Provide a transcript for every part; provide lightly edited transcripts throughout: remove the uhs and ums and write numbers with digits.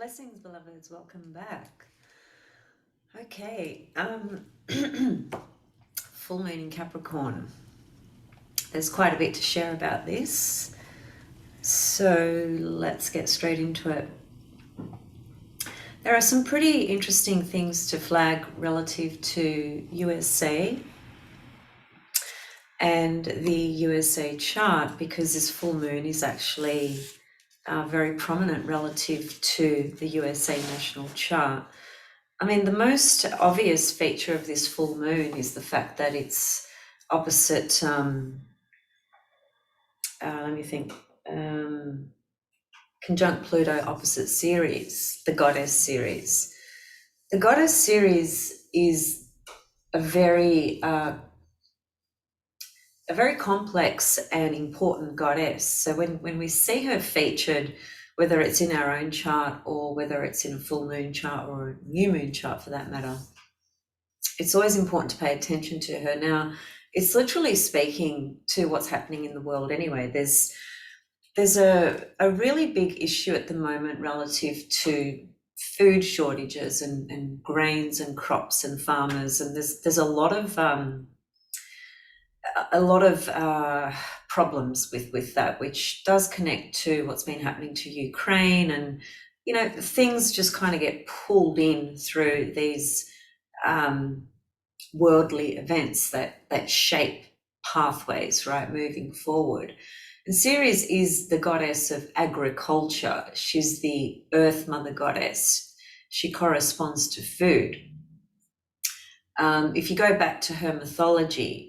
Blessings, beloveds. Welcome back. Okay, full moon in Capricorn. There's quite a bit to share about this, so let's get straight into it. There are some pretty interesting things to flag relative to USA and the USA chart, because this full moon is actually very prominent relative to the USA national chart. I mean, the most obvious feature of this full moon is the fact that it's opposite, conjunct Pluto opposite Ceres, the goddess Ceres. The goddess Ceres is a very complex and important goddess. So when we see her featured, whether it's in our own chart or whether it's in a full moon chart or a new moon chart for that matter, it's always important to pay attention to her. Now, it's literally speaking to what's happening in the world anyway. There's a really big issue at the moment relative to food shortages and grains and crops and farmers, and there's a lot of problems with that, which does connect to what's been happening to Ukraine, and things just kind of get pulled in through these worldly events that shape pathways, right, moving forward. And Ceres is the goddess of agriculture. She's the earth mother goddess. She corresponds to food. If you go back to her mythology,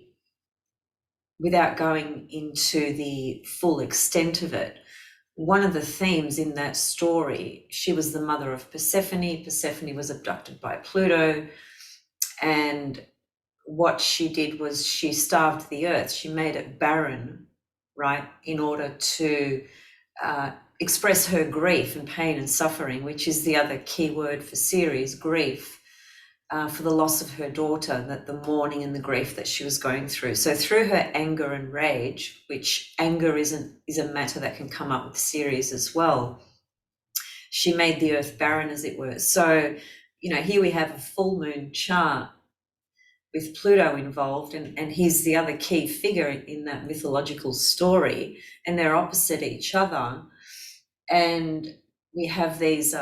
without going into the full extent of it, one of the themes in that story, she was the mother of Persephone. Persephone was abducted by Pluto, and what she did was she starved the earth. She made it barren, right, in order to express her grief and pain and suffering, which is the other key word for Ceres, grief, for the loss of her daughter, that the mourning and the grief that she was going through. So through her anger and rage, which anger is a matter that can come up with Ceres as well, she made the earth barren, as it were. So, here we have a full moon chart with Pluto involved, and he's the other key figure in that mythological story, and they're opposite each other. And we have these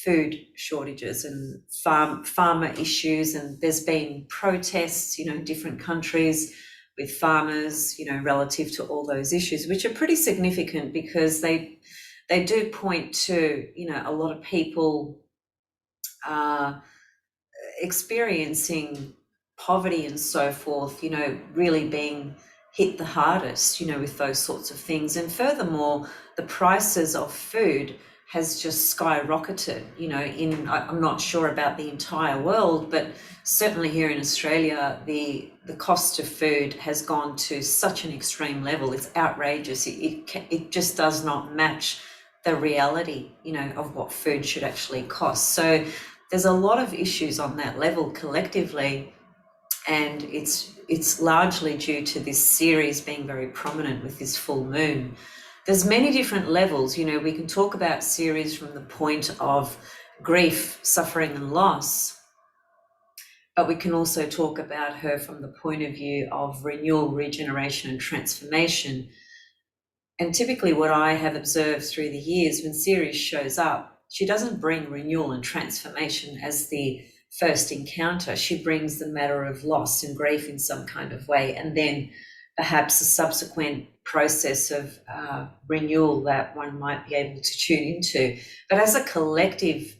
food shortages and farmer issues, and there's been protests, in different countries with farmers, relative to all those issues, which are pretty significant because they do point to, a lot of people experiencing poverty and so forth, really being hit the hardest, with those sorts of things. And furthermore, the prices of food has just skyrocketed, I'm not sure about the entire world, but certainly here in Australia, the cost of food has gone to such an extreme level. It's outrageous. It just does not match the reality, of what food should actually cost. So there's a lot of issues on that level collectively, and it's largely due to this Ceres being very prominent with this full moon. There's many different levels. We can talk about Ceres from the point of grief, suffering, and loss, but we can also talk about her from the point of view of renewal, regeneration, and transformation. And typically what I have observed through the years, when Ceres shows up, she doesn't bring renewal and transformation as the first encounter. She brings the matter of loss and grief in some kind of way, and then perhaps a subsequent process of renewal that one might be able to tune into. But as a collective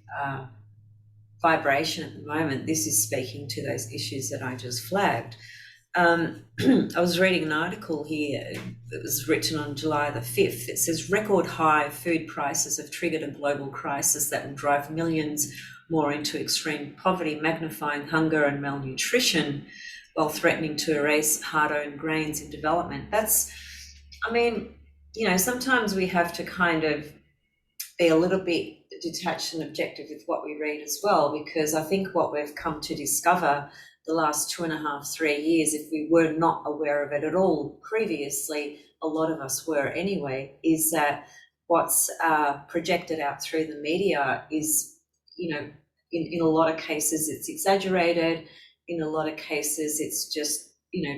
vibration at the moment, this is speaking to those issues that I just flagged. I was reading an article here that was written on July the 5th. It says record high food prices have triggered a global crisis that will drive millions more into extreme poverty, magnifying hunger and malnutrition while threatening to erase hard-earned gains in development. Sometimes we have to kind of be a little bit detached and objective with what we read as well, because I think what we've come to discover the last 2.5, 3 years, if we were not aware of it at all previously, a lot of us were anyway, is that what's projected out through the media is, in a lot of cases it's exaggerated. In a lot of cases it's just,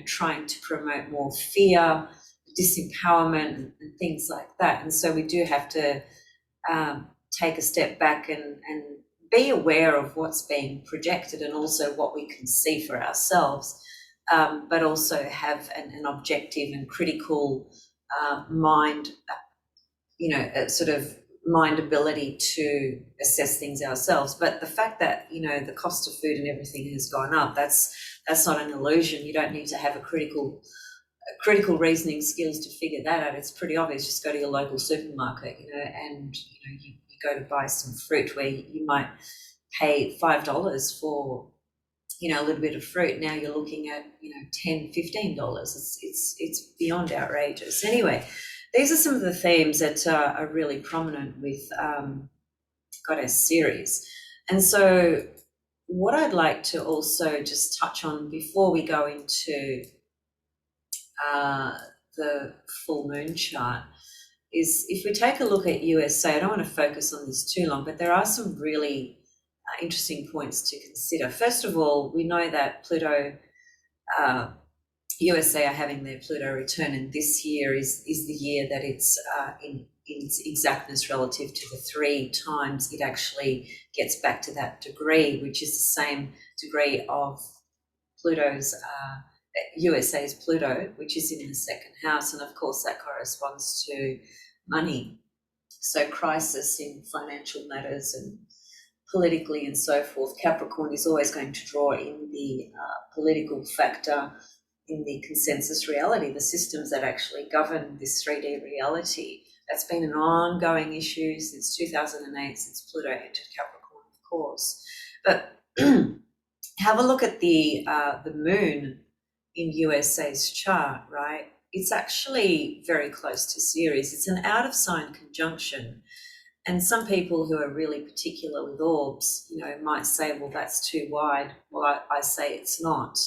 trying to promote more fear, disempowerment, and things like that. And so we do have to take a step back and be aware of what's being projected, and also what we can see for ourselves, but also have an objective and critical mind, a sort of mind ability to assess things ourselves. But the fact that, the cost of food and everything has gone up, that's not an illusion. You don't need to have a critical reasoning skills to figure that out. It's pretty obvious. Just go to your local supermarket, and you go to buy some fruit where you might pay $5 for, a little bit of fruit. Now you're looking at, $10, $15. It's beyond outrageous. Anyway, these are some of the themes that are really prominent with Goddess Ceres. And so what I'd like to also just touch on before we go into the full moon chart is, if we take a look at USA, I don't want to focus on this too long, but there are some really interesting points to consider. First of all, we know that Pluto, USA are having their Pluto return, and this year is the year that it's in its exactness relative to the 3 times it actually gets back to that degree, which is the same degree of Pluto's USA's Pluto, which is in the 2nd house, and of course that corresponds to money. So crisis in financial matters and politically and so forth. Capricorn is always going to draw in the political factor, in the consensus reality, the systems that actually govern this 3D reality. That's been an ongoing issue since 2008, since Pluto entered Capricorn, of course. But have a look at the moon in USA's chart, right? It's actually very close to Ceres. It's an out of sign conjunction. And some people who are really particular with orbs, might say, well, that's too wide. Well, I say it's not,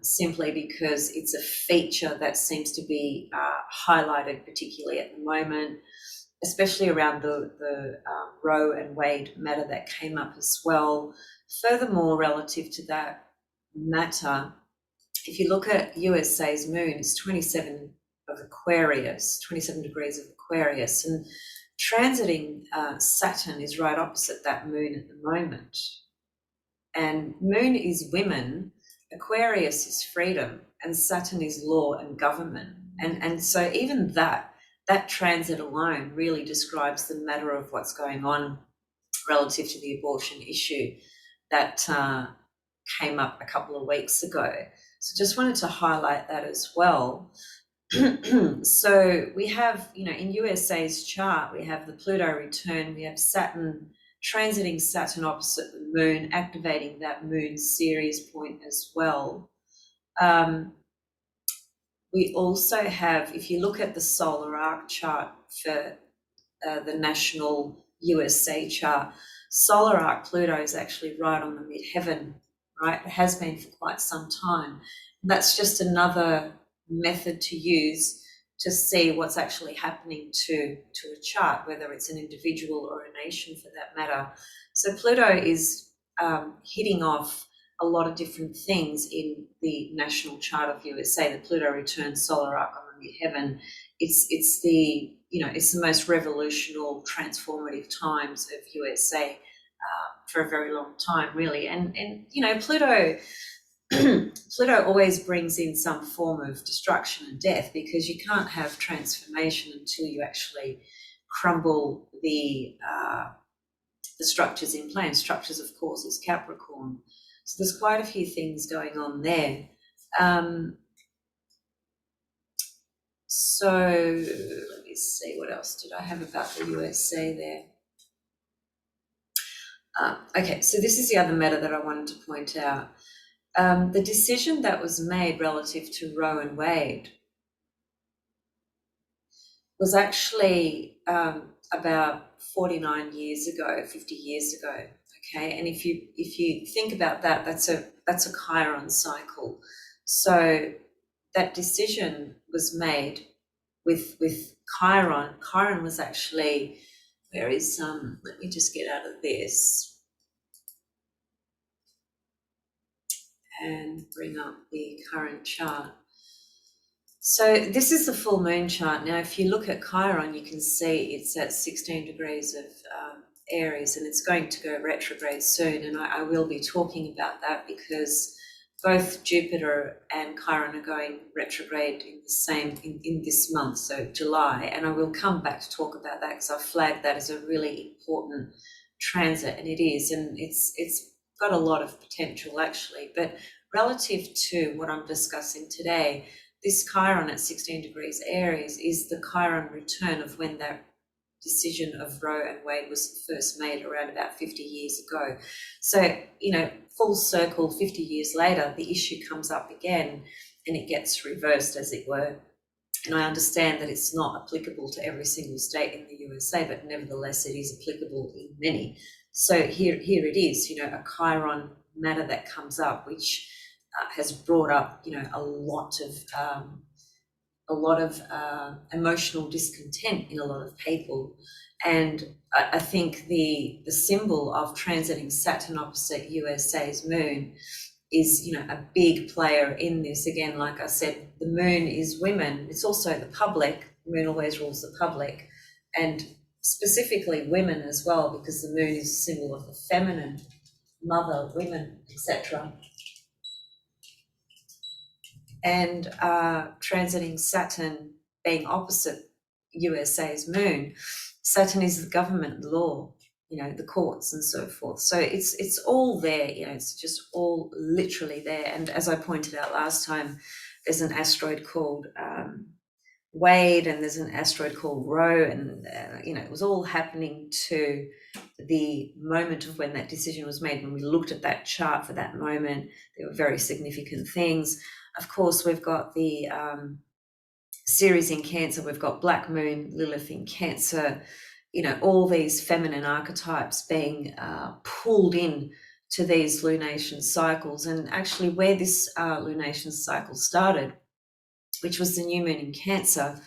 simply because it's a feature that seems to be highlighted particularly at the moment, especially around the Roe and Wade matter that came up as well. Furthermore, relative to that matter, if you look at USA's moon, it's 27 of Aquarius, 27 degrees of Aquarius, and transiting Saturn is right opposite that moon at the moment. And moon is women, Aquarius is freedom, and Saturn is law and government. And so even that transit alone really describes the matter of what's going on relative to the abortion issue that came up a couple of weeks ago. So just wanted to highlight that as well. So we have, in USA's chart, we have the Pluto return, we have Saturn transiting Saturn opposite the moon, activating that moon Ceres point as well. We also have, if you look at the solar arc chart for the national USA chart, solar arc Pluto is actually right on the midheaven, right? It has been for quite some time. That's just another method to use to see what's actually happening to a chart, whether it's an individual or a nation for that matter. So Pluto is hitting off a lot of different things in the national chart of USA. The Pluto return solar arc on the midheaven. It's the it's the most revolutionary, transformative times of USA for a very long time, really. And Pluto. Pluto always brings in some form of destruction and death, because you can't have transformation until you actually crumble the structures in place. Structures, of course, is Capricorn. So there's quite a few things going on there. So let me see, what else did I have about the USA there? Okay, so this is the other matter that I wanted to point out. The decision that was made relative to Roe and Wade was actually about 49 years ago, 50 years ago. Okay, and if you think about that, that's a Chiron cycle. So that decision was made with Chiron. Chiron was actually, where is, let me just get out of this and bring up the current chart. So this is the full moon chart. Now, if you look at Chiron, you can see it's at 16 degrees of Aries, and it's going to go retrograde soon. And I will be talking about that because both Jupiter and Chiron are going retrograde in the same in this month, so July. And I will come back to talk about that because I flagged that as a really important transit, and it is, and it's got a lot of potential actually. But relative to what I'm discussing today, this Chiron at 16 degrees Aries is the Chiron return of when that decision of Roe and Wade was first made around about 50 years ago. So, full circle, 50 years later, the issue comes up again and it gets reversed, as it were. And I understand that it's not applicable to every single state in the USA, but nevertheless, it is applicable in many. So here it is, a Chiron matter that comes up, which has brought up, a lot of emotional discontent in a lot of people. And I think the symbol of transiting Saturn opposite USA's moon is, a big player in this. Again, like I said, the moon is women. It's also the public. The moon always rules the public, and specifically women as well, because the moon is a symbol of the feminine, mother, women, etc. And transiting Saturn being opposite USA's moon, Saturn is the government, the law, the courts and so forth. So it's all there, it's just all literally there. And as I pointed out last time, there's an asteroid called Wade, and there's an asteroid called Roe, and it was all happening to the moment of when that decision was made. When we looked at that chart for that moment, there were very significant things. Of course, we've got the Ceres in Cancer, we've got Black Moon, Lilith in Cancer, all these feminine archetypes being pulled in to these lunation cycles. And actually where this lunation cycle started, which was the new moon in Cancer,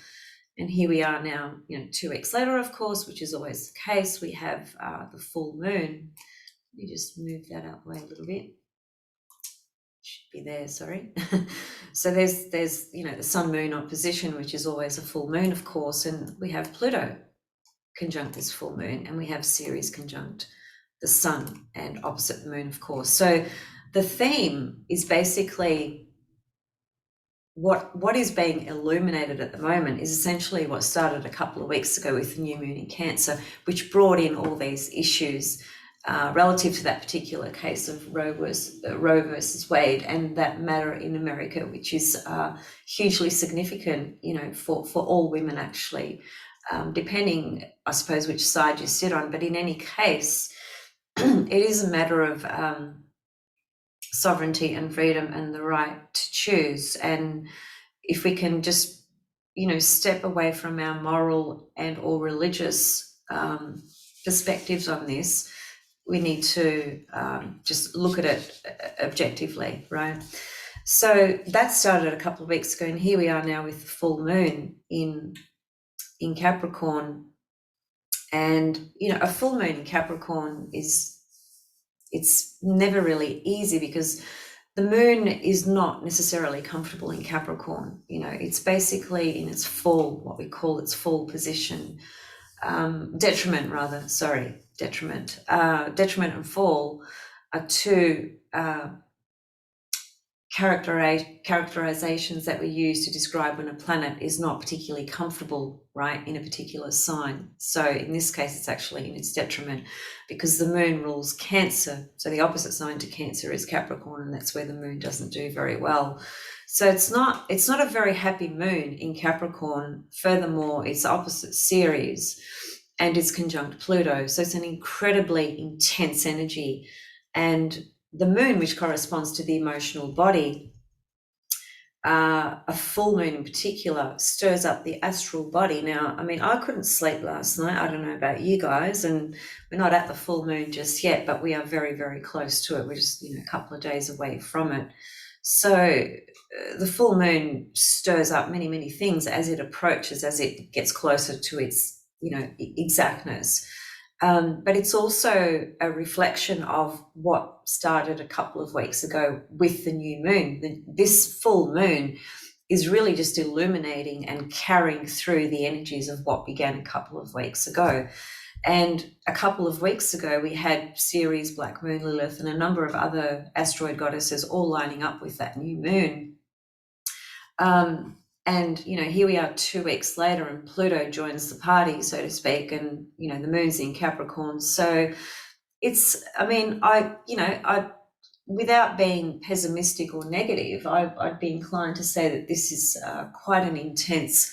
and here we are now, 2 weeks later, of course, which is always the case, we have the full moon. Let me just move that out the way a little bit. Should be there, sorry. So there's the sun moon opposition, which is always a full moon, of course, and we have Pluto conjunct this full moon, and we have Ceres conjunct the sun and opposite the moon, of course. So the theme is basically what is being illuminated at the moment is essentially what started a couple of weeks ago with the new moon in Cancer, which brought in all these issues relative to that particular case of Roe versus Wade, and that matter in America, which is hugely significant, for all women actually, depending, I suppose, which side you sit on. But in any case, it is a matter of sovereignty and freedom and the right to choose. And if we can just, step away from our moral and or religious perspectives on this, we need to just look at it objectively, right? So that started a couple of weeks ago, and here we are now with the full moon in Capricorn. And, a full moon in Capricorn it's never really easy because the moon is not necessarily comfortable in Capricorn. It's basically in its full, what we call its full position, detriment and fall are two characterizations that we use to describe when a planet is not particularly comfortable, right, in a particular sign. So in this case, it's actually in its detriment because the moon rules Cancer. So the opposite sign to Cancer is Capricorn, and that's where the moon doesn't do very well. So it's not a very happy moon in Capricorn. Furthermore, it's opposite Ceres and it's conjunct Pluto. So it's an incredibly intense energy. And the moon, which corresponds to the emotional body, a full moon in particular, stirs up the astral body. Now, I couldn't sleep last night. I don't know about you guys, and we're not at the full moon just yet, but we are very, very close to it. We're just, a couple of days away from it. So the full moon stirs up many, many things as it approaches, as it gets closer to its, exactness. But it's also a reflection of what started a couple of weeks ago with the new moon. This full moon is really just illuminating and carrying through the energies of what began a couple of weeks ago. And a couple of weeks ago, we had Ceres, Black Moon, Lilith, and a number of other asteroid goddesses all lining up with that new moon. And, here we are 2 weeks later, and Pluto joins the party, so to speak, and, the moon's in Capricorn. So it's, without being pessimistic or negative, I'd be inclined to say that this is quite an intense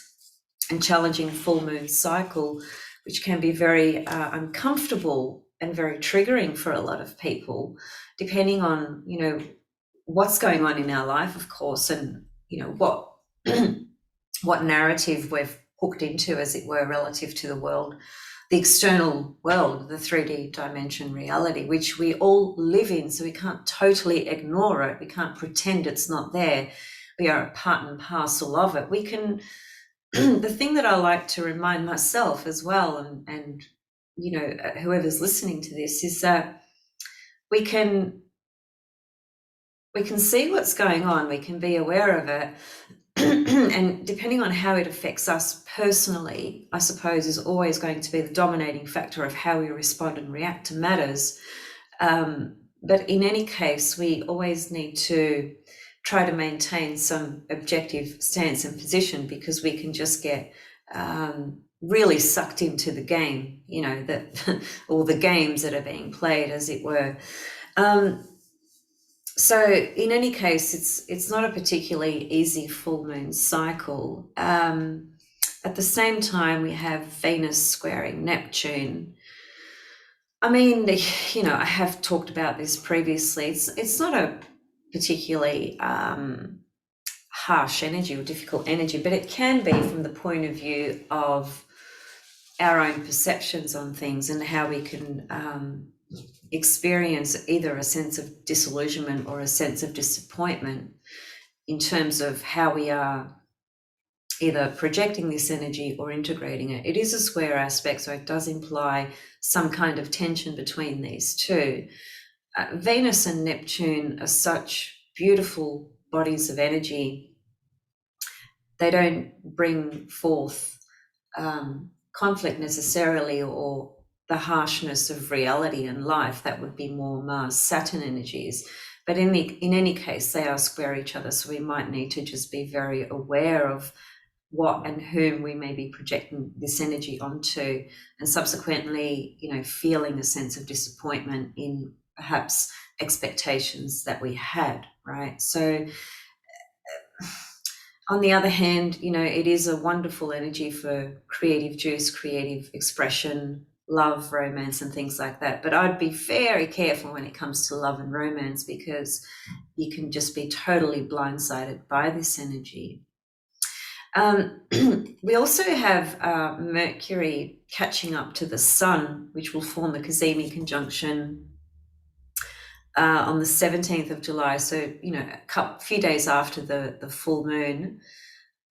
and challenging full moon cycle, which can be very uncomfortable and very triggering for a lot of people, depending on, what's going on in our life, of course, and, what what narrative we've hooked into, as it were, relative to the world, the external world, the 3D dimension reality, which we all live in. So we can't totally ignore it. We can't pretend it's not there. We are a part and parcel of it. We can, the thing that I like to remind myself as well, and whoever's listening to this, is that we can see what's going on. We can be aware of it. And depending on how it affects us personally, I suppose, is always going to be the dominating factor of how we respond and react to matters. But in any case, we always need to try to maintain some objective stance and position, because we can just get really sucked into the game, that or the games that are being played, as it were. So in any case, it's not a particularly easy full moon cycle. At the same time, we have Venus squaring Neptune. I mean, I have talked about this previously. It's not a particularly harsh energy or difficult energy, but it can be from the point of view of our own perceptions on things and how we can experience either a sense of disillusionment or a sense of disappointment in terms of how we are either projecting this energy or integrating it. It is a square aspect, so it does imply some kind of tension between these two. Venus and Neptune are such beautiful bodies of energy. They don't bring forth conflict necessarily, or the harshness of reality and life. That would be more Mars-Saturn energies. But in any case, they are square each other, so we might need to just be very aware of what and whom we may be projecting this energy onto, and subsequently, feeling a sense of disappointment in perhaps expectations that we had, right? So on the other hand, it is a wonderful energy for creative juice, creative expression, love, romance, and things like that. But I'd be very careful when it comes to love and romance, because you can just be totally blindsided by this energy. We also have Mercury catching up to the Sun, which will form a Cazimi conjunction on the 17th of July, so a few days after the full moon.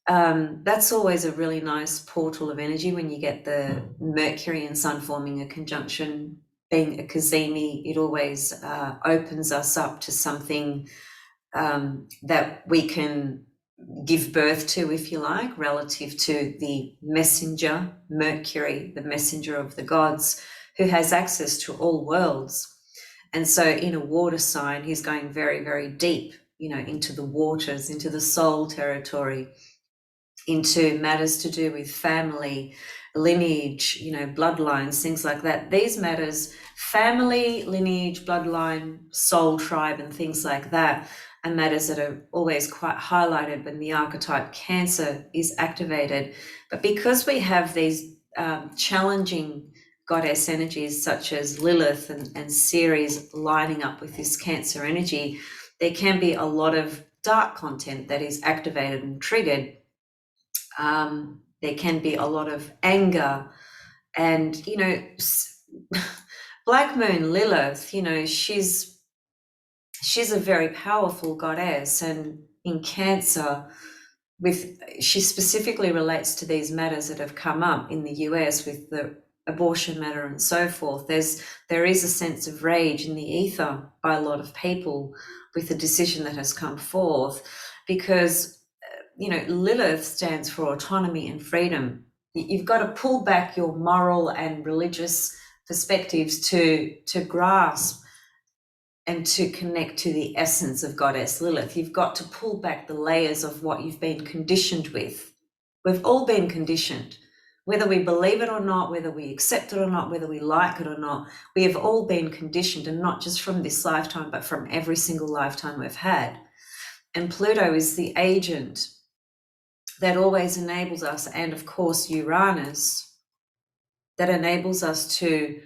That's always a really nice portal of energy when you get the Mercury and Sun forming a conjunction. Being a Cazimi, it always opens us up to something that we can give birth to, if you like, relative to the messenger, Mercury, the messenger of the gods, who has access to all worlds. And so in a water sign, he's going very, very deep, into the waters, into the soul territory, into matters to do with family, lineage, bloodlines, things like that. These matters, family, lineage, bloodline, soul tribe, and things like that, are matters that are always quite highlighted when the archetype Cancer is activated. But because we have these challenging goddess energies such as Lilith and Ceres lining up with this Cancer energy, there can be a lot of dark content that is activated and triggered. There can be a lot of anger, and Black Moon Lilith, she's a very powerful goddess, and in Cancer, she specifically relates to these matters that have come up in the US with the abortion matter and so forth. There is a sense of rage in the ether by a lot of people with the decision that has come forth, because Lilith stands for autonomy and freedom. You've got to pull back your moral and religious perspectives to grasp and to connect to the essence of Goddess Lilith. You've got to pull back the layers of what you've been conditioned with. We've all been conditioned, whether we believe it or not, whether we accept it or not, whether we like it or not. We have all been conditioned, and not just from this lifetime, but from every single lifetime we've had. And Pluto is the agent that always enables us, and of course Uranus, that enables us to,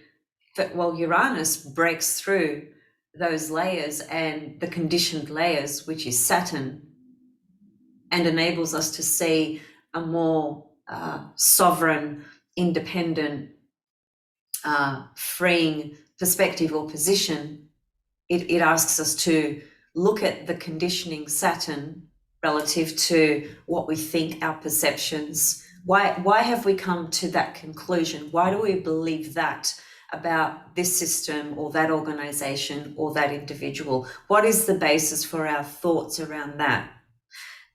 Uranus breaks through those layers and the conditioned layers, which is Saturn, and enables us to see a more sovereign, independent, freeing perspective or position. It asks us to look at the conditioning Saturn relative to what we think, our perceptions. Why have we come to that conclusion? Why do we believe that about this system or that organization or that individual? What is the basis for our thoughts around that?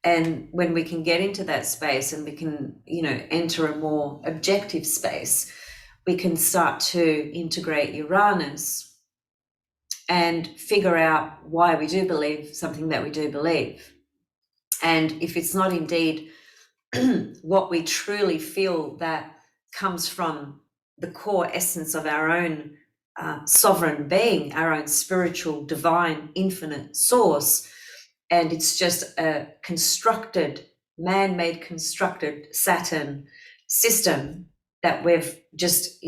And when we can get into that space and we can, enter a more objective space, we can start to integrate Uranus and figure out why we do believe something that we do believe. And if it's not indeed what we truly feel that comes from the core essence of our own sovereign being, our own spiritual, divine, infinite source, and it's just a constructed, man-made constructed Saturn system that we've just,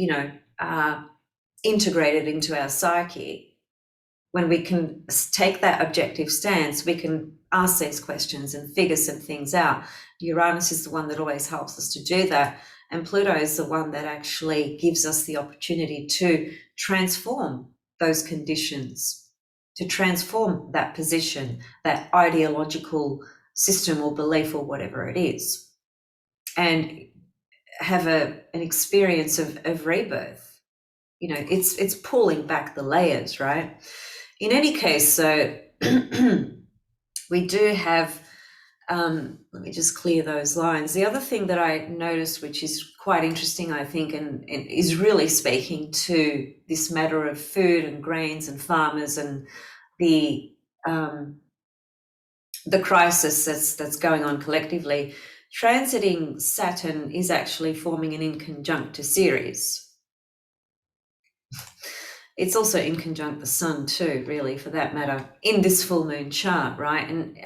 integrated into our psyche. When we can take that objective stance, we can ask these questions and figure some things out. Uranus is the one that always helps us to do that. And Pluto is the one that actually gives us the opportunity to transform those conditions, to transform that position, that ideological system or belief or whatever it is, and have an experience of rebirth. It's pulling back the layers, right? In any case, so we do have, let me just clear those lines. The other thing that I noticed, which is quite interesting, I think, and is really speaking to this matter of food and grains and farmers and the crisis that's going on collectively, transiting Saturn is actually forming an inconjunct to Ceres. It's also in conjunct the sun too, really, for that matter, in this full moon chart, right? And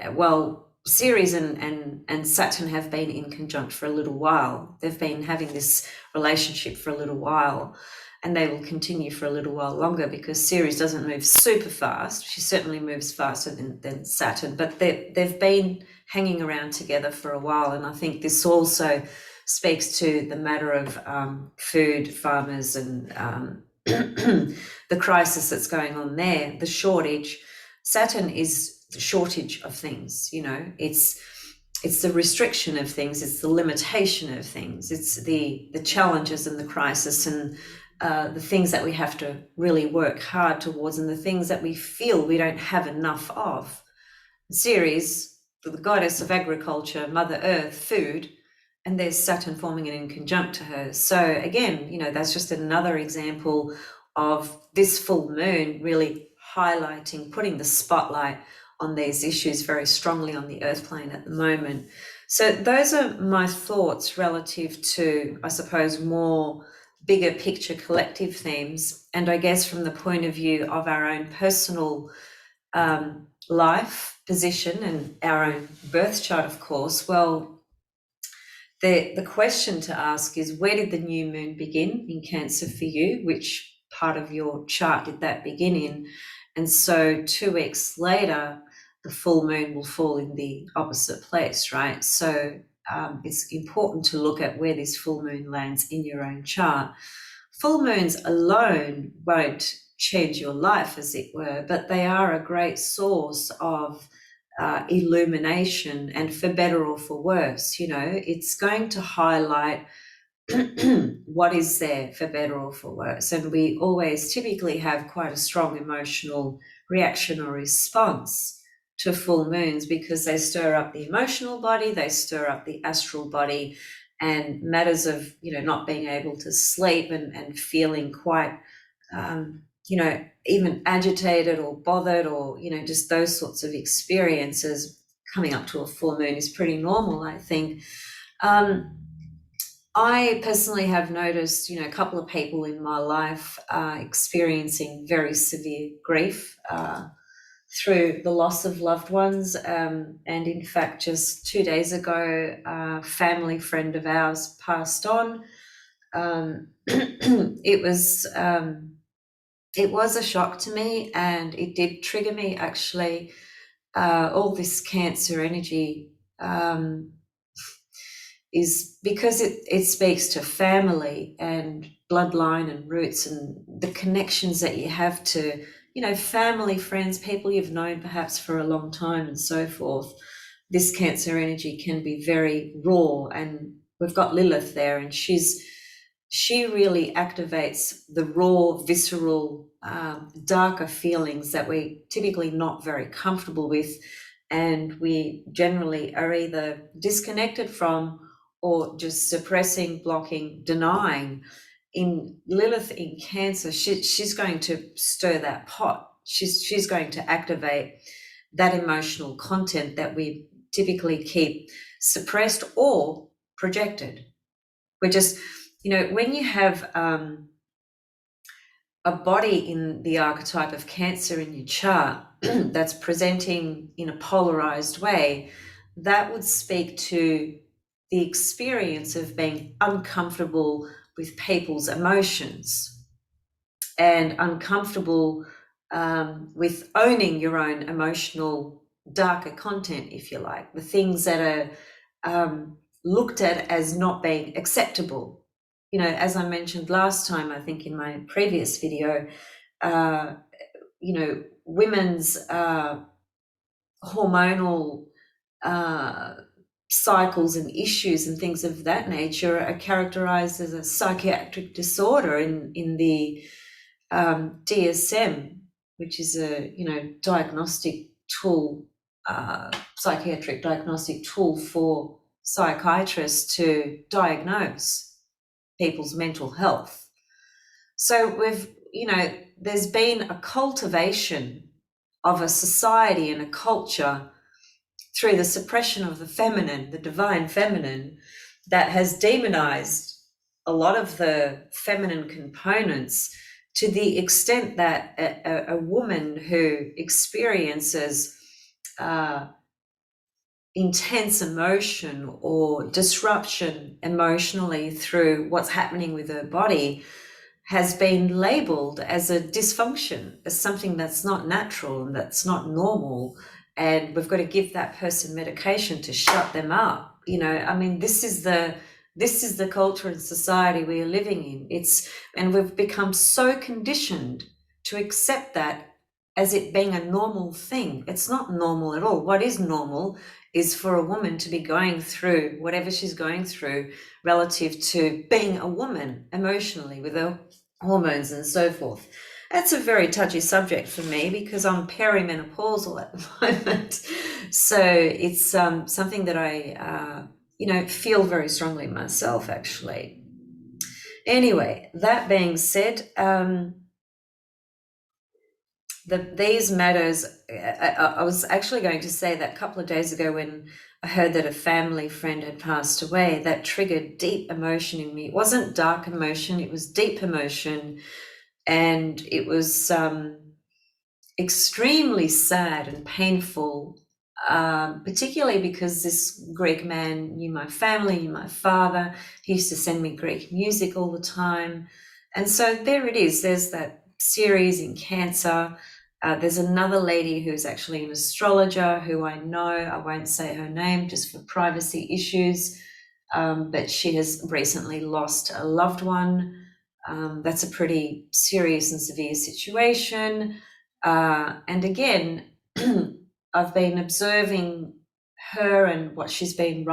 Ceres and Saturn have been in conjunct for a little while. They've been having this relationship for a little while, and they will continue for a little while longer, because Ceres doesn't move super fast. She certainly moves faster than Saturn, but they've been hanging around together for a while. And I think this also speaks to the matter of food, farmers, and the crisis that's going on there, the shortage. Saturn is the shortage of things, it's the restriction of things, it's the limitation of things, it's the challenges and the crisis, and the things that we have to really work hard towards, and the things that we feel we don't have enough of. Ceres, the goddess of agriculture, Mother Earth, food, and there's Saturn forming an inconjunct to her. So again, that's just another example of this full moon really highlighting, putting the spotlight on these issues very strongly on the earth plane at the moment. So those are my thoughts relative to, I suppose, more bigger picture collective themes. And I guess from the point of view of our own personal life position and our own birth chart, of course, the question to ask is, where did the new moon begin in Cancer for you? Which part of your chart did that begin in? And so 2 weeks later, the full moon will fall in the opposite place, right? So it's important to look at where this full moon lands in your own chart. Full moons alone won't change your life, as it were, but they are a great source of illumination, and for better or for worse. It's going to highlight what is there for better or for worse. And we always typically have quite a strong emotional reaction or response to full moons, because they stir up the emotional body, they stir up the astral body, and matters of, not being able to sleep and feeling quite, even agitated or bothered, or, just those sorts of experiences coming up to a full moon is pretty normal, I think. I personally have noticed, a couple of people in my life experiencing very severe grief through the loss of loved ones. And in fact, just 2 days ago, a family friend of ours passed on. It was a shock to me, and it did trigger me, actually. All this Cancer energy is because it speaks to family and bloodline and roots, and the connections that you have to, family, friends, people you've known perhaps for a long time, and so forth. This Cancer energy can be very raw, and we've got Lilith there, and she really activates the raw, visceral, darker feelings that we're typically not very comfortable with, and we generally are either disconnected from or just suppressing, blocking, denying. In Lilith in Cancer, she's going to stir that pot. She's going to activate that emotional content that we typically keep suppressed or projected. We're just, when you have a body in the archetype of Cancer in your chart that's presenting in a polarized way, that would speak to the experience of being uncomfortable with people's emotions, and uncomfortable with owning your own emotional darker content, if you like, the things that are looked at as not being acceptable. As I mentioned last time, I think in my previous video, women's hormonal cycles and issues and things of that nature are characterized as a psychiatric disorder in the DSM, which is a diagnostic tool, psychiatric diagnostic tool for psychiatrists to diagnose people's mental health. So there's been a cultivation of a society and a culture through the suppression of the feminine, the divine feminine, that has demonized a lot of the feminine components, to the extent that a woman who experiences intense emotion or disruption emotionally through what's happening with her body has been labeled as a dysfunction, as something that's not natural and that's not normal, and we've got to give that person medication to shut them up. This is the culture and society we are living in. And we've become so conditioned to accept that as it being a normal thing. It's not normal at all. What is normal is for a woman to be going through whatever she's going through relative to being a woman emotionally, with her hormones and so forth. That's a very touchy subject for me, because I'm perimenopausal at the moment. So it's something that I, feel very strongly myself, actually. Anyway, that being said, these matters, I was actually going to say that a couple of days ago, when I heard that a family friend had passed away, that triggered deep emotion in me. It wasn't dark emotion, it was deep emotion. And it was extremely sad and painful, particularly because this Greek man knew my family, knew my father. He used to send me Greek music all the time. And so there it is. There's that Ceres in Cancer. There's another lady who's actually an astrologer who I know. I won't say her name just for privacy issues, but she has recently lost a loved one. That's a pretty serious and severe situation. And again, I've been observing her and what she's been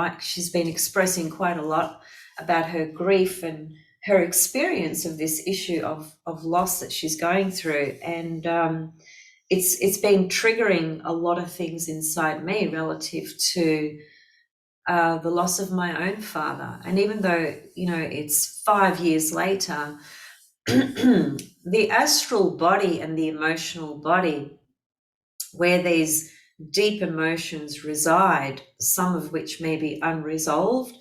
expressing quite a lot about her grief and her experience of this issue of loss that she's going through. And it's been triggering a lot of things inside me relative to the loss of my own father. And even though, it's 5 years later, the astral body and the emotional body, where these deep emotions reside, some of which may be unresolved,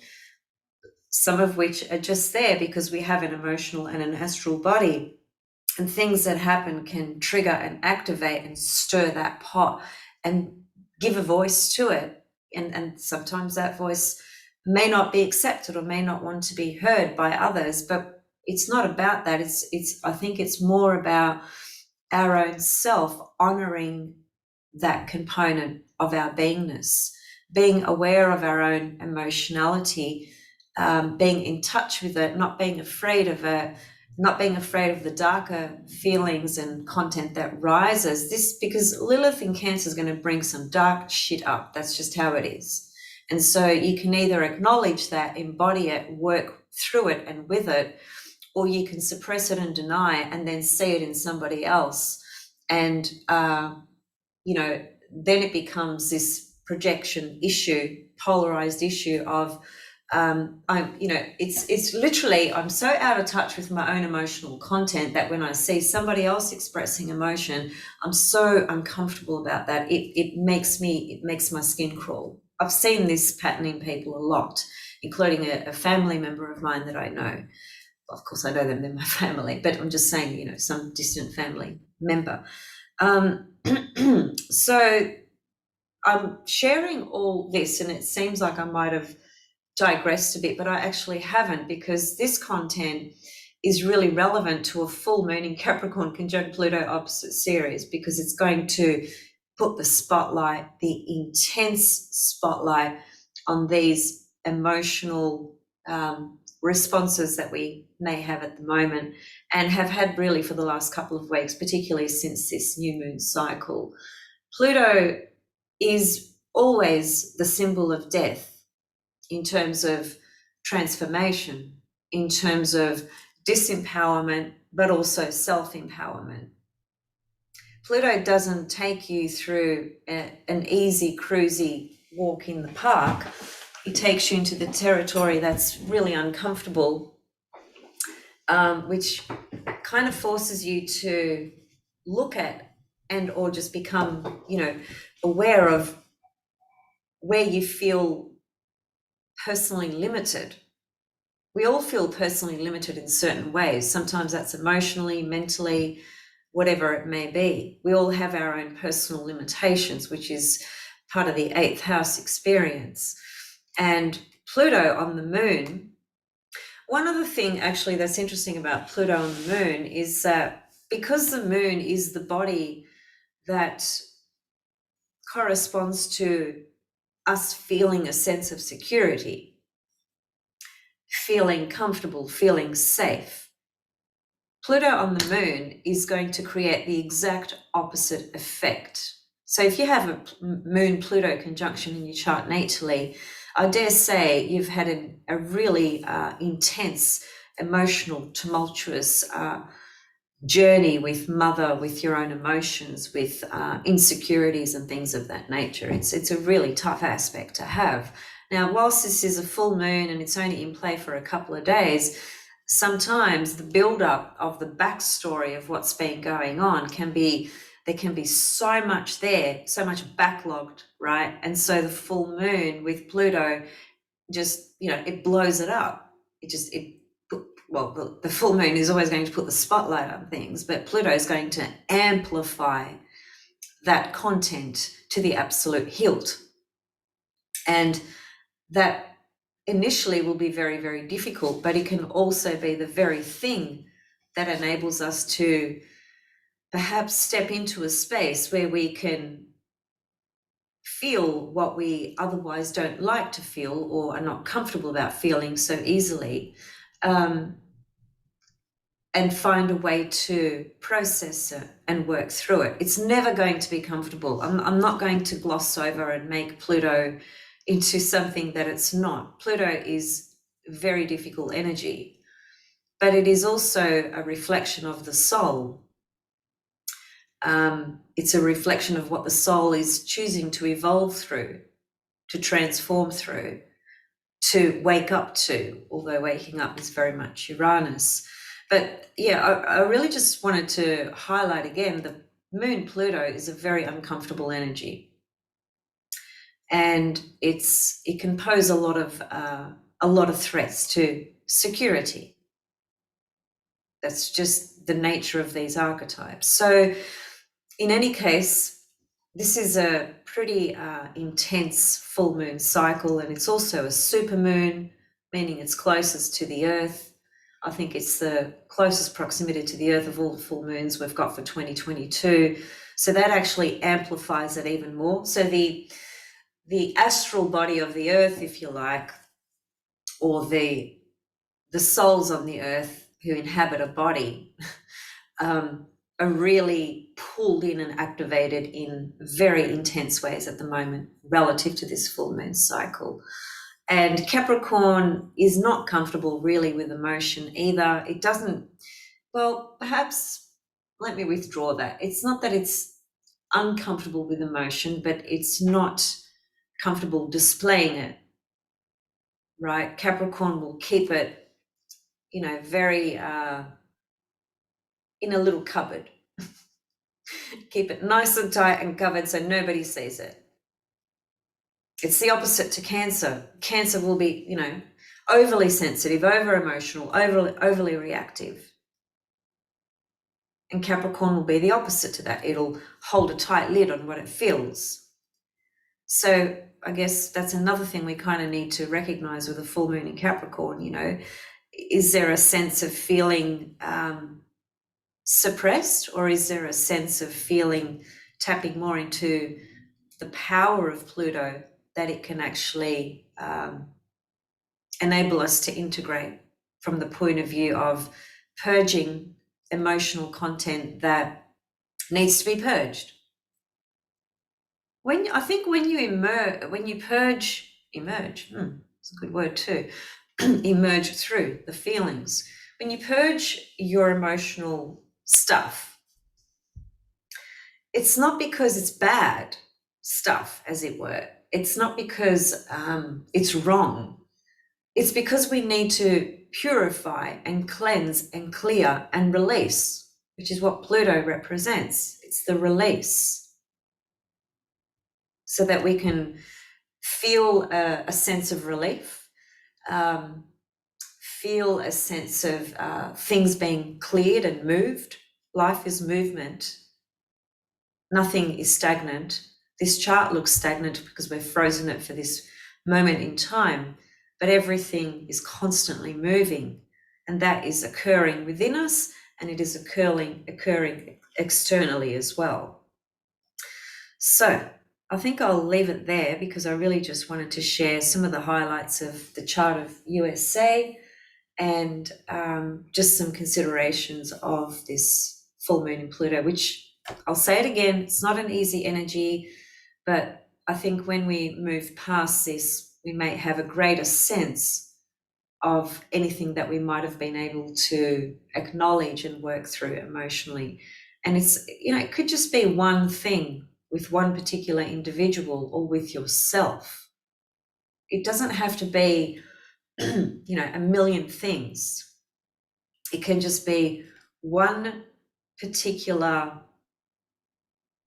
some of which are just there because we have an emotional and an astral body, and things that happen can trigger and activate and stir that pot and give a voice to it. And sometimes that voice may not be accepted or may not want to be heard by others, but it's not about that. I think it's more about our own self honoring that component of our beingness, being aware of our own emotionality, being in touch with it, not being afraid of it, not being afraid of the darker feelings and content that rises. This, because Lilith in Cancer is going to bring some dark shit up. That's just how it is. And so you can either acknowledge that, embody it, work through it and with it, or you can suppress it and deny and then see it in somebody else. And, then it becomes this projection issue, polarized issue of, it's literally, I'm so out of touch with my own emotional content that when I see somebody else expressing emotion, I'm so uncomfortable about that. It makes my skin crawl. I've seen this pattern in people a lot, including a family member of mine that I know. Of course, I know them, they're my family, but I'm just saying, some distant family member. So I'm sharing all this, and it seems like I might have digressed a bit, but I actually haven't, because this content is really relevant to a full moon in Capricorn conjunct Pluto opposite Ceres, because it's going to put the intense spotlight on these emotional responses that we may have at the moment and have had really for the last couple of weeks, particularly since this new moon cycle. Pluto is always the symbol of death in terms of transformation, in terms of disempowerment, but also self-empowerment. Pluto doesn't take you through an easy, cruisy walk in the park. It takes you into the territory that's really uncomfortable, which kind of forces you to look at and or just become, aware of where you feel personally limited. We all feel personally limited in certain ways. Sometimes that's emotionally, mentally, whatever it may be. We all have our own personal limitations, which is part of the 8th house experience. And Pluto on the moon, one other thing actually that's interesting about Pluto on the moon is that because the moon is the body that corresponds to us feeling a sense of security, feeling comfortable, feeling safe, Pluto on the moon is going to create the exact opposite effect. So if you have a moon-Pluto conjunction in your chart natally, I dare say you've had a really intense, emotional, tumultuous journey with mother, with your own emotions, with insecurities and things of that nature. It's a really tough aspect to have. Now, whilst this is a full moon and it's only in play for a couple of days, sometimes the build-up of the backstory of what's been going on there can be so much there, so much backlogged, right? And so the full moon with Pluto just, it blows it up. The full moon is always going to put the spotlight on things, but Pluto is going to amplify that content to the absolute hilt. And that initially will be very, very difficult, but it can also be the very thing that enables us to perhaps step into a space where we can feel what we otherwise don't like to feel or are not comfortable about feeling so easily. and find a way to process it and work through it. It's never going to be comfortable. I'm not going to gloss over and make Pluto into something that it's not. Pluto is very difficult energy, but it is also a reflection of the soul. It's a reflection of what the soul is choosing to evolve through, to transform through, to wake up to, although waking up is very much Uranus. But yeah, I really just wanted to highlight again, the moon Pluto is a very uncomfortable energy. And it can pose a lot of threats to security. That's just the nature of these archetypes. So in any case, this is a pretty intense full moon cycle, and it's also a super moon, meaning it's closest to the Earth. I think it's the closest proximity to the Earth of all the full moons we've got for 2022. So that actually amplifies it even more. So the astral body of the Earth, if you like, or the souls on the Earth who inhabit a body, are really pulled in and activated in very intense ways at the moment relative to this full moon cycle. And Capricorn is not comfortable really with emotion either. It doesn't, well, perhaps let me withdraw that. It's not that it's uncomfortable with emotion, but it's not comfortable displaying it, right? Capricorn will keep it, very in a little cupboard. Keep it nice and tight and covered so nobody sees it. It's the opposite to Cancer. Cancer will be, overly sensitive, over emotional, overly reactive. And Capricorn will be the opposite to that. It'll hold a tight lid on what it feels. So I guess that's another thing we kind of need to recognize with a full moon in Capricorn, is there a sense of feeling suppressed, or is there a sense of feeling tapping more into the power of Pluto, that it can actually enable us to integrate from the point of view of purging emotional content that needs to be purged. When you purge, emerge, it's a good word too, emerge through the feelings. When you purge your emotional stuff, it's not because it's bad stuff, as it were. It's not because it's wrong. It's because we need to purify and cleanse and clear and release, which is what Pluto represents. It's the release, so that we can feel a sense of relief, feel a sense of things being cleared and moved. Life is movement. Nothing is stagnant. This chart looks stagnant because we've frozen it for this moment in time, but everything is constantly moving, and that is occurring within us, and it is occurring externally as well. So I think I'll leave it there, because I really just wanted to share some of the highlights of the chart of USA and just some considerations of this full moon in Pluto, which, I'll say it again, it's not an easy energy, but I think when we move past this, we may have a greater sense of anything that we might have been able to acknowledge and work through emotionally. And it's, it could just be one thing with one particular individual or with yourself. It doesn't have to be, a million things. It can just be one particular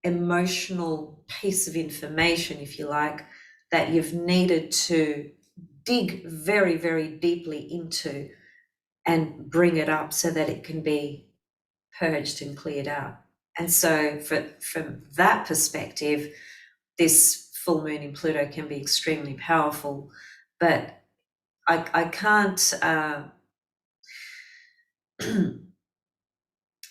emotional piece of information, if you like, that you've needed to dig very, very deeply into and bring it up so that it can be purged and cleared out. And so from that perspective, this full moon in Pluto can be extremely powerful, but I can't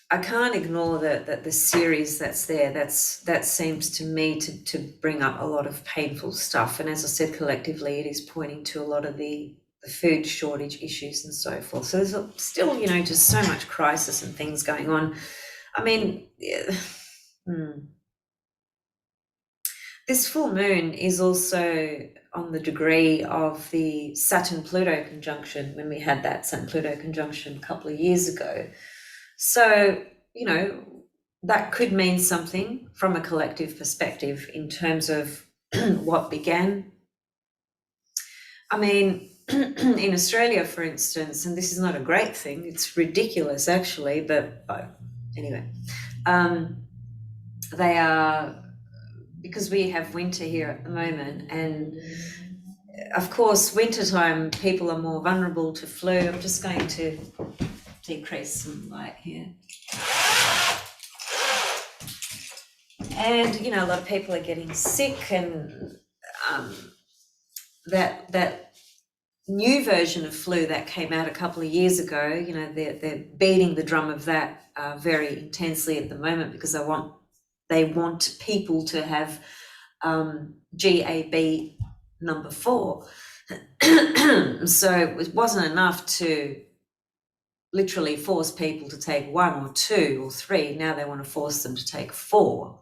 I can't ignore the Ceres that's there. That seems to me to bring up a lot of painful stuff. And as I said, collectively, it is pointing to a lot of the the food shortage issues and so forth. So there's still, you know, just so much crisis and things going on. I mean, this full moon is also on the degree of the Saturn-Pluto conjunction when we had that Saturn-Pluto conjunction a couple of years ago. So, you know, that could mean something from a collective perspective in terms of what began. I mean, in Australia, for instance, and this is not a great thing, it's ridiculous actually, but anyway, they are, because we have winter here at the moment, and of course, wintertime, people are more vulnerable to flu. I'm just going to decrease some light here. And, you know, a lot of people are getting sick, and that new version of flu that came out a couple of years ago, you know, they're beating the drum of that very intensely at the moment, because they want people to have GAB number 4. So it wasn't enough to literally force people to take 1 or 2 or 3. Now they want to force them to take 4.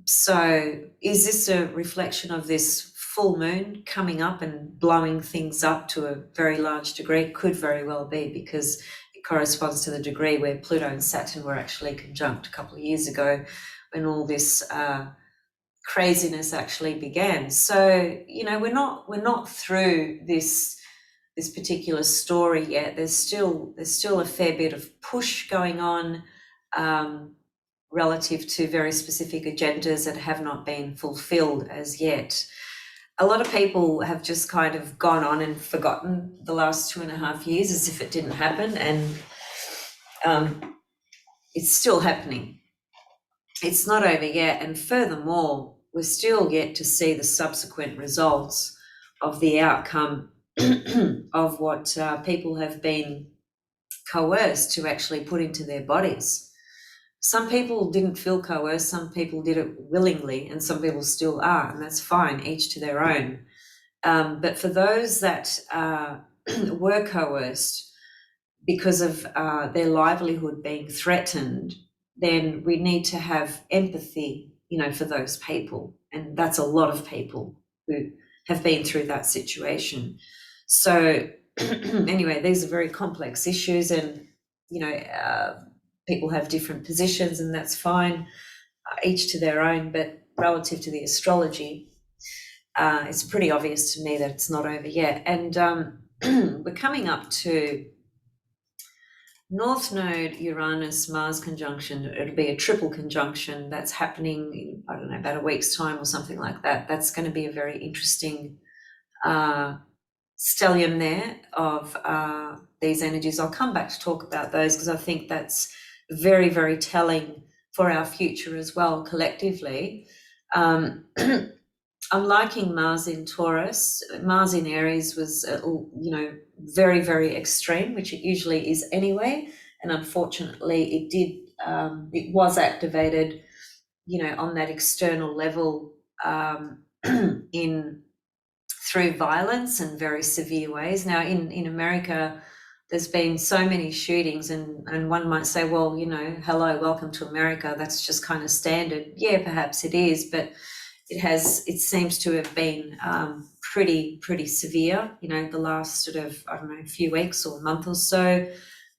So is this a reflection of this full moon coming up and blowing things up to a very large degree? Could very well be, because it corresponds to the degree where Pluto and Saturn were actually conjunct a couple of years ago, when all this craziness actually began. So, you know, we're not through this particular story yet. There's still a fair bit of push going on relative to very specific agendas that have not been fulfilled as yet. A lot of people have just kind of gone on and forgotten the last 2.5 years as if it didn't happen, and it's still happening. It's not over yet, and furthermore, we're still yet to see the subsequent results of the outcome of what people have been coerced to actually put into their bodies. Some people didn't feel coerced, some people did it willingly, and some people still are, and that's fine, each to their own. But for those that were coerced because of their livelihood being threatened, then we need to have empathy, you know, for those people. And that's a lot of people who have been through that situation. So anyway, these are very complex issues, and, you know, people have different positions, and that's fine, each to their own. But relative to the astrology, it's pretty obvious to me that it's not over yet. And we're coming up to North Node Uranus Mars conjunction. It'll be a triple conjunction that's happening in, I don't know, about a week's time or something like that. That's going to be a very interesting stellium there of these energies. I'll come back to talk about those, because I think that's very, very telling for our future as well, collectively. I'm liking Mars in Taurus. Mars in Aries was, you know, very, very extreme, which it usually is anyway. And unfortunately, it was activated, you know, on that external level through violence and very severe ways. Now, in America, there's been so many shootings, and one might say, well, you know, hello, welcome to America. That's just kind of standard. Yeah, perhaps it is, but it seems to have been pretty severe, you know, the last sort of, I don't know, few weeks or month or so.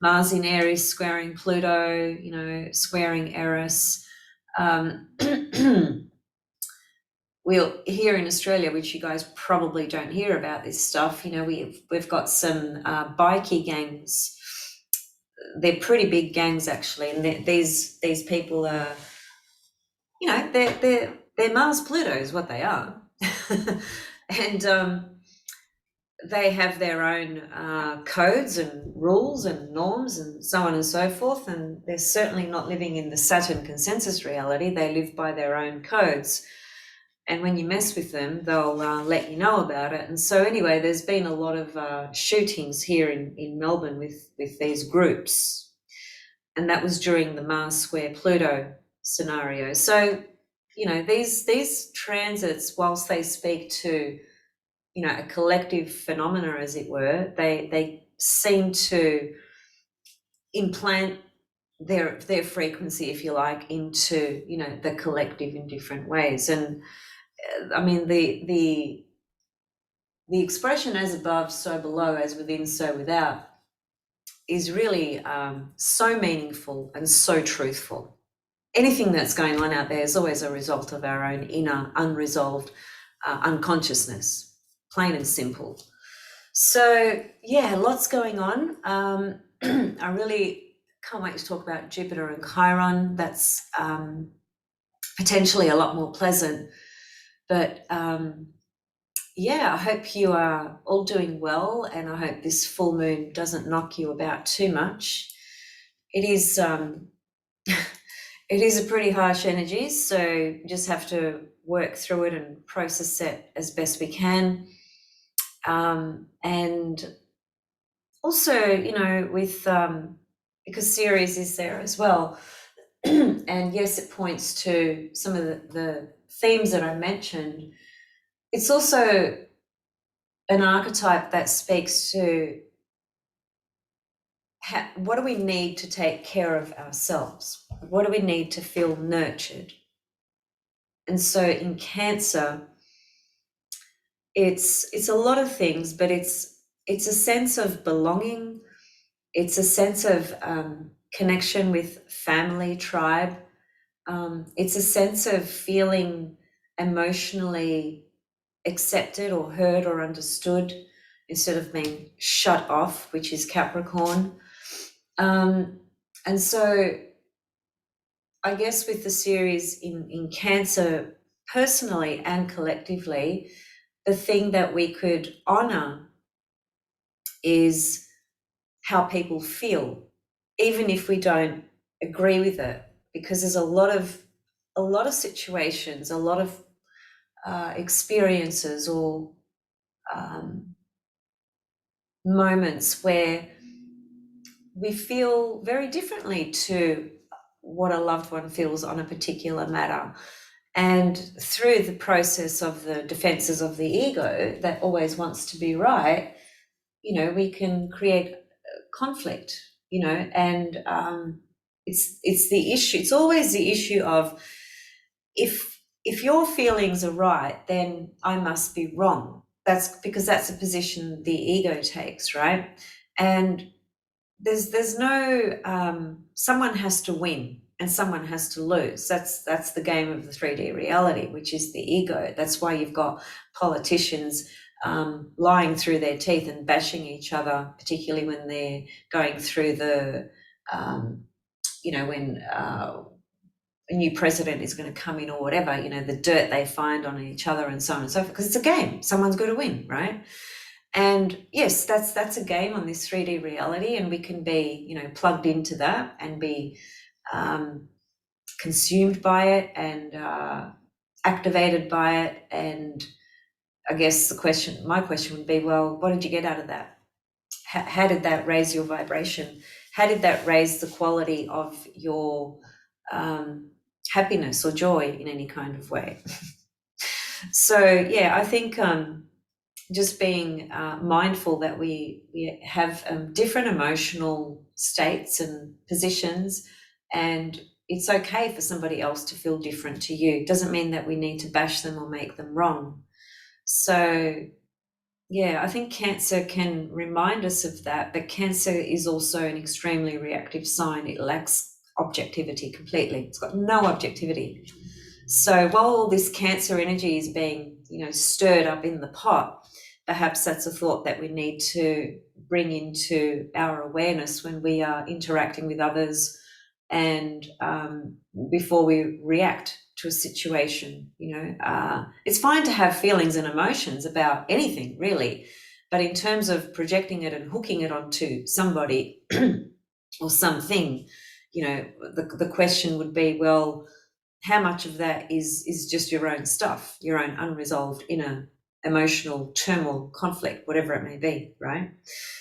Mars in Aries squaring Pluto, you know, squaring Eris. We'll here in Australia, which you guys probably don't hear about this stuff, you know, we've got some bikie gangs. They're pretty big gangs actually, and these people are, you know, they're Mars Pluto is what they are. And they have their own codes and rules and norms and so on and so forth, and they're certainly not living in the Saturn consensus reality. They live by their own codes, and when you mess with them, they'll let you know about it. And so anyway, there's been a lot of shootings here in Melbourne with these groups, and that was during the Mars square Pluto scenario. So, you know, these transits, whilst they speak to a collective phenomena, as it were. They seem to implant their frequency, if you like, into the collective in different ways. And I mean, the expression "as above, so below, as within, so without" is really so meaningful and so truthful. Anything that's going on out there is always a result of our own inner unresolved unconsciousness, plain and simple. So yeah, lots going on. I really can't wait to talk about Jupiter and Chiron. That's potentially a lot more pleasant. But yeah, I hope you are all doing well, and I hope this full moon doesn't knock you about too much. It is it is a pretty harsh energy, so you just have to work through it and process it as best we can. And also, with because Ceres is there as well, and yes, it points to some of the themes that I mentioned. It's also an archetype that speaks to what do we need to take care of ourselves? What do we need to feel nurtured? And so in Cancer, it's a lot of things, but it's a sense of belonging. It's a sense of connection with family, tribe. It's a sense of feeling emotionally accepted or heard or understood instead of being shut off, which is Capricorn. And so I guess with the series in Cancer, personally and collectively, the thing that we could honor is how people feel, even if we don't agree with it, because there's a lot of situations, a lot of experiences or moments where we feel very differently to what a loved one feels on a particular matter. And through the process of the defenses of the ego that always wants to be right, we can create conflict, and it's the issue. It's always the issue of if your feelings are right, then I must be wrong. That's because that's a position the ego takes, right? And there's no someone has to win and someone has to lose. That's the game of the 3D reality, which is the ego. That's why you've got politicians lying through their teeth and bashing each other, particularly when they're going through the when a new president is going to come in or whatever, the dirt they find on each other and so on and so forth, because it's a game. Someone's got to win, right? And yes, that's a game on this 3D reality, and we can be, plugged into that and be consumed by it and activated by it. And I guess my question would be, well, what did you get out of that? How did that raise your vibration? How did that raise the quality of your happiness or joy in any kind of way? So yeah, I think just being mindful that we have different emotional states and positions, and it's okay for somebody else to feel different to you. It doesn't mean that we need to bash them or make them wrong. So yeah, I think Cancer can remind us of that, but Cancer is also an extremely reactive sign. It lacks objectivity completely. It's got no objectivity. So while all this Cancer energy is being, stirred up in the pot, perhaps that's a thought that we need to bring into our awareness when we are interacting with others and before we react to a situation. It's fine to have feelings and emotions about anything, really, but in terms of projecting it and hooking it onto somebody or something, the question would be, well, how much of that is just your own stuff, your own unresolved inner emotional turmoil, conflict, whatever it may be, right?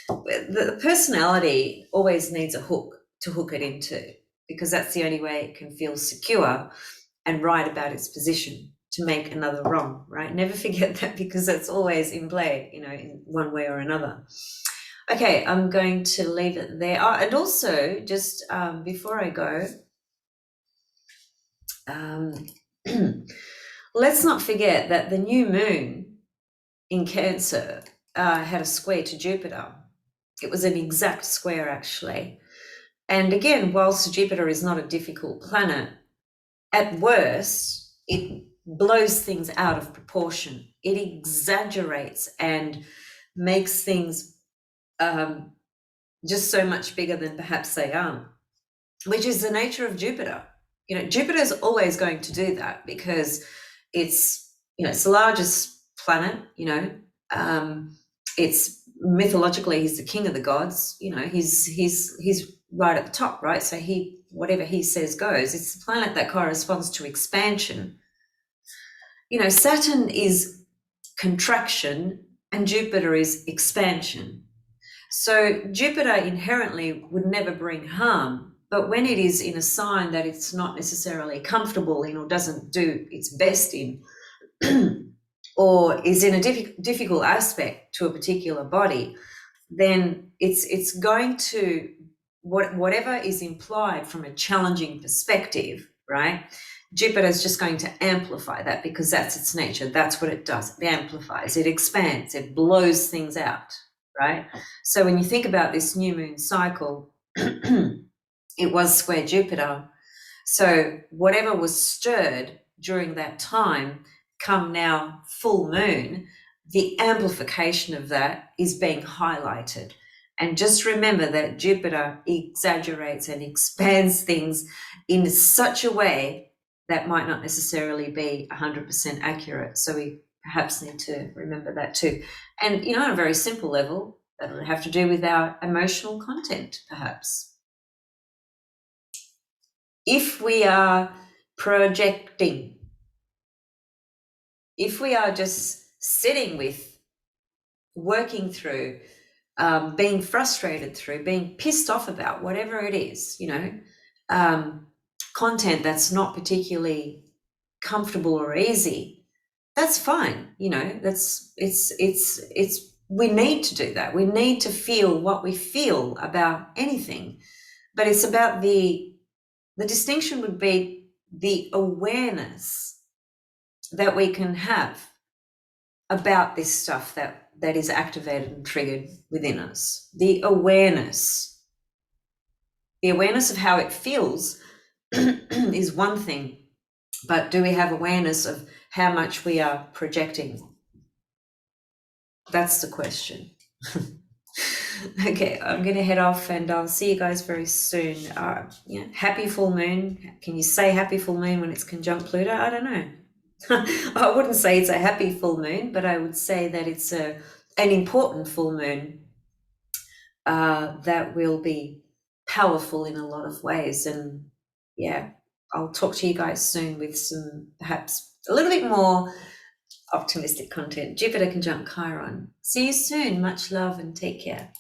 The personality always needs a hook to hook it into, because that's the only way it can feel secure and right about its position. to make another wrong, right? Never forget that, because that's always in play, you know, in one way or another. Okay, I'm going to leave it there. Oh, and also, just before I go, let's not forget that the new moon in Cancer had a square to Jupiter. It was an exact square, actually. And again, whilst Jupiter is not a difficult planet, at worst, it blows things out of proportion. It exaggerates and makes things just so much bigger than perhaps they are, which is the nature of Jupiter. You know, Jupiter is always going to do that because it's, you know, it's the largest planet, you know, it's mythologically, he's the king of the gods, you know, he's right at the top, right? So whatever he says goes. It's the planet that corresponds to expansion. You know, Saturn is contraction and Jupiter is expansion. So Jupiter inherently would never bring harm, but when it is in a sign that it's not necessarily comfortable in or doesn't do its best in, or is in a difficult aspect to a particular body, then it's going to, whatever is implied from a challenging perspective, right? Jupiter is just going to amplify that because that's its nature. That's what it does. It amplifies, it expands, it blows things out, right? So when you think about this new moon cycle, it was square Jupiter. So whatever was stirred during that time, come now full moon, the amplification of that is being highlighted. And just remember that Jupiter exaggerates and expands things in such a way that might not necessarily be 100% accurate. So we perhaps need to remember that too. And, you know, on a very simple level, that would have to do with our emotional content, perhaps. If we are projecting, if we are just sitting with, working through, being frustrated through, being pissed off about whatever it is, you know, content that's not particularly comfortable or easy, that's fine. You know, we need to do that. We need to feel what we feel about anything, but it's about the distinction would be the awareness that we can have about this stuff that is activated and triggered within us. The awareness of how it feels is one thing, but do we have awareness of how much we are projecting? That's the question. Okay, I'm going to head off and I'll see you guys very soon. Yeah, happy full moon. Can you say happy full moon when it's conjunct Pluto? I don't know. I wouldn't say it's a happy full moon, but I would say that it's an important full moon that will be powerful in a lot of ways. And yeah, I'll talk to you guys soon with some perhaps a little bit more optimistic content. Jupiter conjunct Chiron. See you soon. Much love and take care.